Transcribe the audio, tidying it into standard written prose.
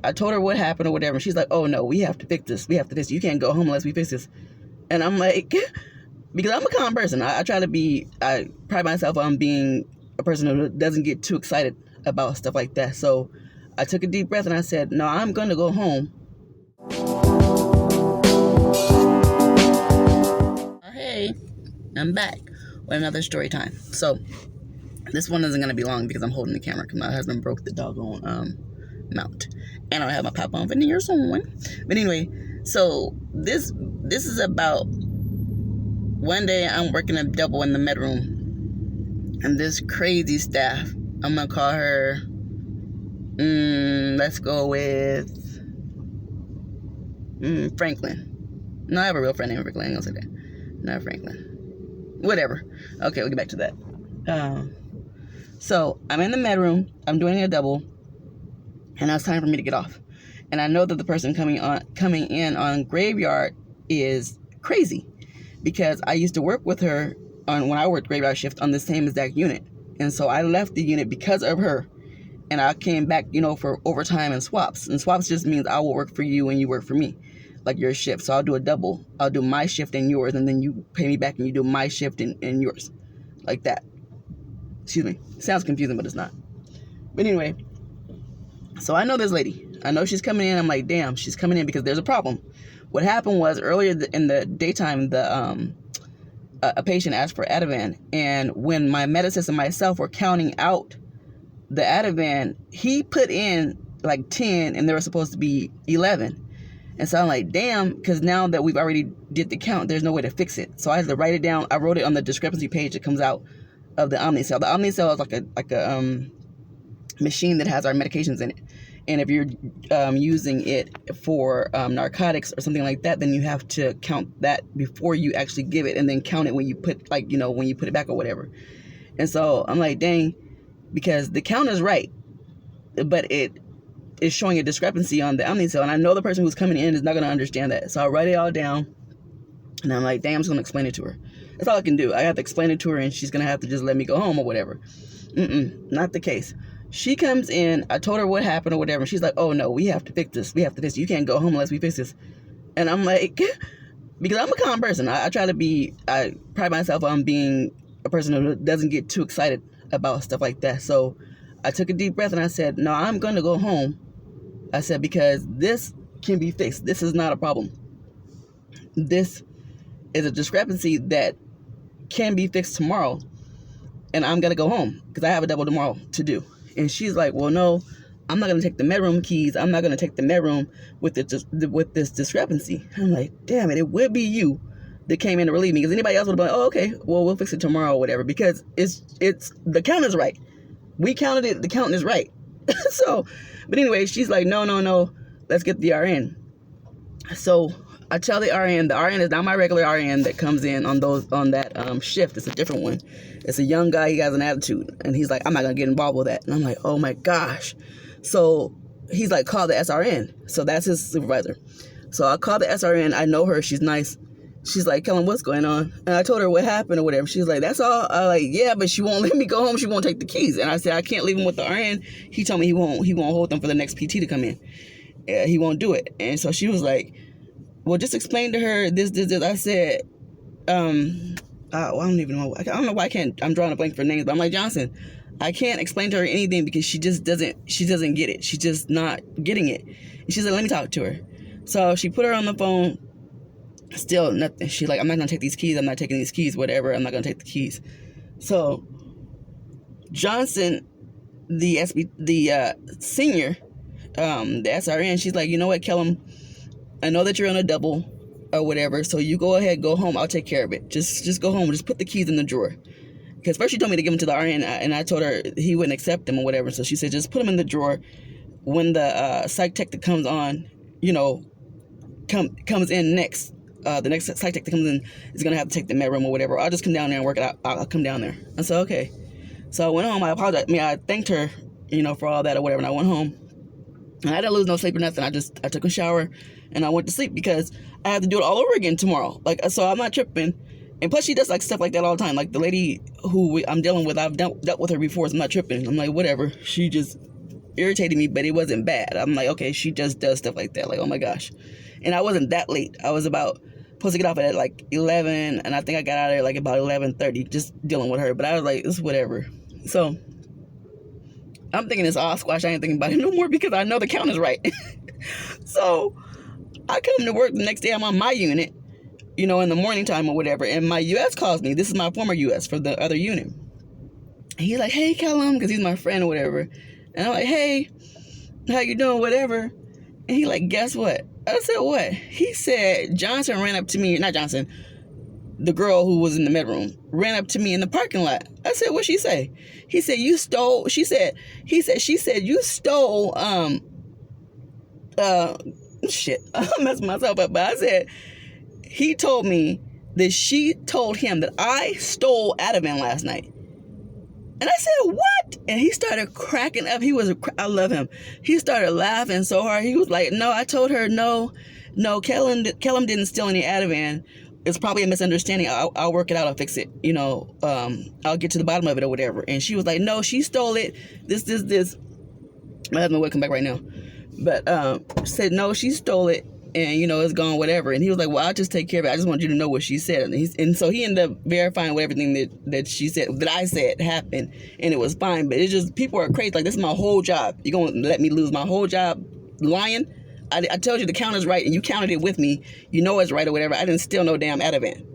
I told her what happened or whatever. And she's like, oh, no, we have to fix this. We have to fix this. You can't go home unless we fix this. And I'm like, because I'm a calm person. I pride myself on being a person who doesn't get too excited about stuff like that. So I took a deep breath and I said, no, I'm going to go home. Hey, I'm back with another story time. So this one isn't going to be long because I'm holding the camera because my husband broke the doggone mount. And I don't have my pop-on veneers on. But anyway, so this is about one day I'm working a double in the med room. And this crazy staff, I'm going to call her, let's go with Franklin. No, I have a real friend named Franklin. I ain't going to say that. Not Franklin. Whatever. Okay, we'll get back to that. So I'm in the med room. I'm doing a double. And now it's time for me to get off. And I know that the person coming in on graveyard is crazy. Because I used to work with her when I worked graveyard shift on the same exact unit. And so I left the unit because of her. And I came back, for overtime and swaps. And swaps just means I will work for you and you work for me. Like your shift. So I'll do a double. I'll do my shift and yours. And then you pay me back and you do my shift and yours. Like that. Excuse me. Sounds confusing, but it's not. But anyway. So I know this lady. I know she's coming in. I'm like, damn, she's coming in because there's a problem. What happened was earlier in the daytime, a patient asked for Ativan. And when my medicist and myself were counting out the Ativan, he put in like 10 and there were supposed to be 11. And so I'm like, damn, because now that we've already did the count, there's no way to fix it. So I had to write it down. I wrote it on the discrepancy page that comes out of the Omnicell. The Omnicell is like a machine that has our medications in it. And if you're using it for narcotics or something like that, then you have to count that before you actually give it, and then count it when you put when you put it back or whatever. And so I'm like, dang, because the count is right, but it is showing a discrepancy on the Omnicell, and I know the person who's coming in is not going to understand that. So I write it all down, and I'm like, damn, I'm just going to explain it to her. That's all I can do. I have to explain it to her, and she's going to have to just let me go home or whatever. Not the case. She comes in, I told her what happened or whatever, and she's like, oh, no, we have to fix this. We have to fix this. You can't go home unless we fix this. And I'm like, because I'm a calm person. I pride myself on being a person who doesn't get too excited about stuff like that. So I took a deep breath and I said, no, I'm going to go home. I said, because this can be fixed. This is not a problem. This is a discrepancy that can be fixed tomorrow. And I'm going to go home because I have a double tomorrow to do. And she's like, well, no, I'm not going to take the med room keys. I'm not going to take the med room with this discrepancy. I'm like, damn it would be you that came in to relieve me. Because anybody else would have been like, oh, okay, well, we'll fix it tomorrow or whatever. Because it's the count is right. We counted it. The count is right. So, but anyway, she's like, no, let's get the RN. So I tell the RN is not my regular RN that comes in on that shift. It's a different one. It's a young guy. He has an attitude. And he's like, I'm not going to get involved with that. And I'm like, oh my gosh. So he's like, call the SRN. So that's his supervisor. So I call the SRN. I know her. She's nice. She's like, Kellen, what's going on? And I told her what happened or whatever. She's like, that's all. I'm like, yeah, but she won't let me go home. She won't take the keys. And I said, I can't leave him with the RN. He told me he won't hold them for the next PT to come in. He won't do it. And so she was like, well, just explain to her this. I said, I don't even know. I don't know why I can't. I'm drawing a blank for names, but I'm like, Johnson, I can't explain to her anything because she doesn't get it. She's just not getting it. And she's like, let me talk to her. So she put her on the phone. Still nothing. She's like, I'm not going to take these keys. I'm not taking these keys, whatever. I'm not going to take the keys. So Johnson, the senior, the SRN, she's like, you know what, Kellum, I know that you're on a double or whatever, so you go ahead, go home. I'll take care of it. Just go home. Just put the keys in the drawer. Because first she told me to give them to the RN, and I told her he wouldn't accept them or whatever. So she said, just put them in the drawer. When the psych tech that comes on, comes in next, the next psych tech that comes in is going to have to take the med room or whatever. I'll just come down there and work it out. I'll come down there. I said, okay. So I went home. I apologized. I thanked her, for all that or whatever. And I went home. And I didn't lose no sleep or nothing. I took a shower and I went to sleep because I have to do it all over again tomorrow. So I'm not tripping. And plus she does stuff like that all the time. Like the lady who I'm dealing with, I've dealt with her before, so I'm not tripping. I'm like, whatever. She just irritated me, but it wasn't bad. I'm like, okay, she just does stuff like that. Like, oh my gosh. And I wasn't that late. I was supposed to get off at like 11, and I think I got out of there like about 11:30, just dealing with her. But I was like, it's whatever. So I'm thinking it's all squash. I ain't thinking about it no more because I know the count is right. So I come to work the next day. I'm on my unit, in the morning time or whatever. And my US calls me. This is my former US for the other unit. And he's like, hey, Callum, because he's my friend or whatever. And I'm like, hey, how you doing, whatever. And he like, guess what? I said, what? He said, Johnson ran up to me, not Johnson, the girl who was in the med room, ran up to me in the parking lot. I said, what'd she say? He said, you stole, she said, you stole, shit, I messed myself up, but I said, he told me that she told him that I stole Ativan last night. And I said, what? And he started cracking up. I love him. He started laughing so hard. He was like, no, I told her, no, Kellum didn't steal any Ativan. It's probably a misunderstanding. I'll work it out. I'll fix it. I'll get to the bottom of it or whatever. And she was like, no, she stole it. This. My husband would come back right now. But said, no, she stole it. And, it's gone, whatever. And he was like, well, I'll just take care of it. I just want you to know what she said. And so he ended up verifying what everything that she said, that I said happened. And it was fine. But it's just, people are crazy. Like, this is my whole job. You're going to let me lose my whole job lying? I told you the count is right, and you counted it with me. You know it's right or whatever. I didn't steal no damn Ativan.